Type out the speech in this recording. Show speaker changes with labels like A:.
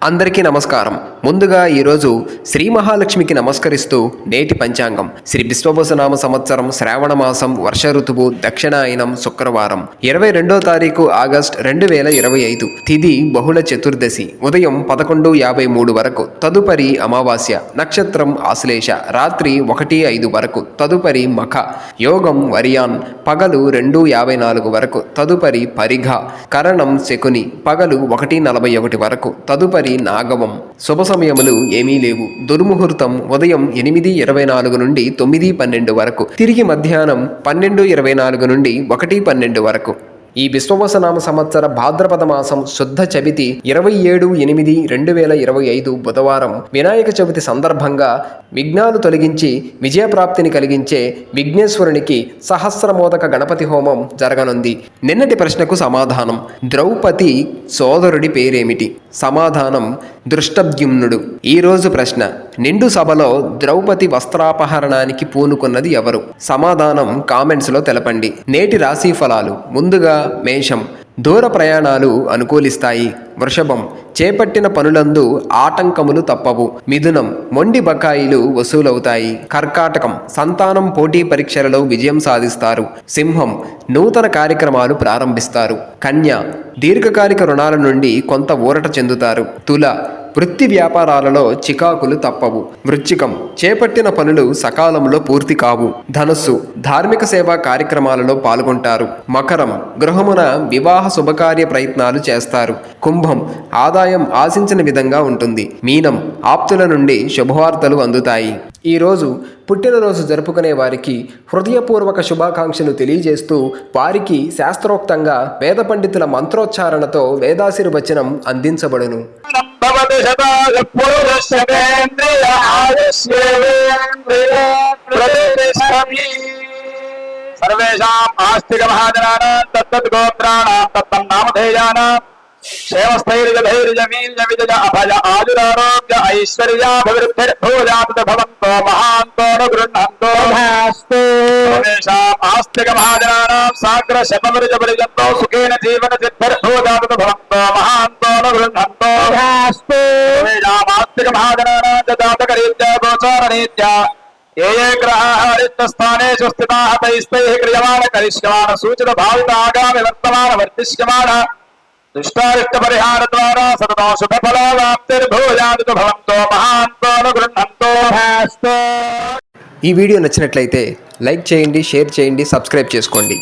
A: అందరికీ నమస్కారం. ముందుగా ఈరోజు శ్రీ మహాలక్ష్మికి నమస్కరిస్తూ నేటి పంచాంగం శ్రీ విశ్వవసునామ సంవత్సరం శ్రావణ మాసం వర్ష ఋతువు దక్షిణాయనం శుక్రవారం 22వ తారీఖు ఆగస్ట్ 2025. తిథి బహుళ చతుర్దశి ఉదయం 11:53 వరకు, తదుపరి అమావాస్య. నక్షత్రం ఆశ్లేష రాత్రి 1:05 వరకు, తదుపరి మఖ. యోగం వరియాన్ పగలు 2:54 వరకు, తదుపరి పరిఘ. కరణం శకుని పగలు 1:41 వరకు, తదుపరి నాగవం. శుభ సమయములు ఏమీ లేవు. దుర్ముహూర్తం ఉదయం 8:24 నుండి 9:12 వరకు, తిరిగి మధ్యాహ్నం 12:24 నుండి 1:12 వరకు. ఈ విశ్వవసునామ సంవత్సర భాద్రపద మాసం శుద్ధ చవితి 27/8/2025 బుధవారం వినాయక చవితి సందర్భంగా విఘ్నాలు తొలగించి విజయప్రాప్తిని కలిగించే విఘ్నేశ్వరునికి సహస్రమోదక గణపతి హోమం జరగనుంది. నిన్నటి ప్రశ్నకు సమాధానం: ద్రౌపది సోదరుడి పేరేమిటి? సమాధానం: దృష్టద్యుమ్నుడు. ఈరోజు ప్రశ్న: నిండు సభలో ద్రౌపది వస్త్రాపహరణానికి పూనుకున్నది ఎవరు? సమాధానం కామెంట్స్లో తెలపండి. నేటి రాశి ఫలాలు: ముందుగా మేషం, దూర ప్రయాణాలు అనుకూలిస్తాయి. వృషభం, చేపట్టిన పనులందు ఆటంకములు తప్పవు. మిథునం, మొండి బకాయిలు వసూలవుతాయి. కర్కాటకం, సంతానం పోటీ పరీక్షలలో విజయం సాధిస్తారు. సింహం, నూతన కార్యక్రమాలు ప్రారంభిస్తారు. కన్య, దీర్ఘకాలిక రుణాల నుండి కొంత ఊరట చెందుతారు. తుల, వృత్తి వ్యాపారాలలో చికాకులు తప్పవు. వృశ్చికం, చేపట్టిన పనులు సకాలంలో పూర్తి కావు. ధనుస్సు, ధార్మిక సేవా కార్యక్రమాలలో పాల్గొంటారు. మకరం, గృహమున వివాహ శుభకార్య ప్రయత్నాలు చేస్తారు. కుంభం, ఆదాయం ఆశించిన విధంగా ఉంటుంది. మీనం, ఆప్తుల నుండి శుభవార్తలు అందుతాయి. ఈరోజు పుట్టినరోజు జరుపుకునే వారికి హృదయపూర్వక శుభాకాంక్షలు తెలియజేస్తూ వారికి శాస్త్రోక్తంగా వేద పండితుల మంత్రోచ్చారణతో వేదాశీర్వచనం అందించబడును.
B: సర్వేషాం ఆస్తిక మహాజనానాం తత్తత్ గోత్రాణాం తత్తం నామధేయానాం క్షేమస్థైర్యధైర్యమీర్యవిజయ అభయ ఆయురారోగ్య ఐశ్వర్యాభివృద్ధిర్భూయాత్ భవంతో మహాంతో గృహంతో సర్వేషాం ఆస్తిక మహాజనానాం సాగ్ర శతమృజపరిజంతో సుఖేన జీవన సిద్ధిర్భూయాత్ భవంతో మహాంతో గృహంతో సర్వేషాం ఆస్తిక మహాజనానాం జాతకరీత్యా గోచారరీత్యా ఏ గ్రహాः రిక్తస్థానేషు స్థితాः తైస్తైః క్రియమాణ కరిష్యమాణ సూచిత భావిత ఆగామి వర్తమాన వర్తిష్యమాణ దుష్టారిష్ట పరిహార ద్వారా సతతం శుభ ఫలాప్తిర్భూయాత్ భవంతో మహాంతో గృహంతో.
A: ఈ వీడియో నచ్చినట్లయితే లైక్ చేయండి, షేర్ చేయండి, సబ్స్క్రైబ్ చేసుకోండి.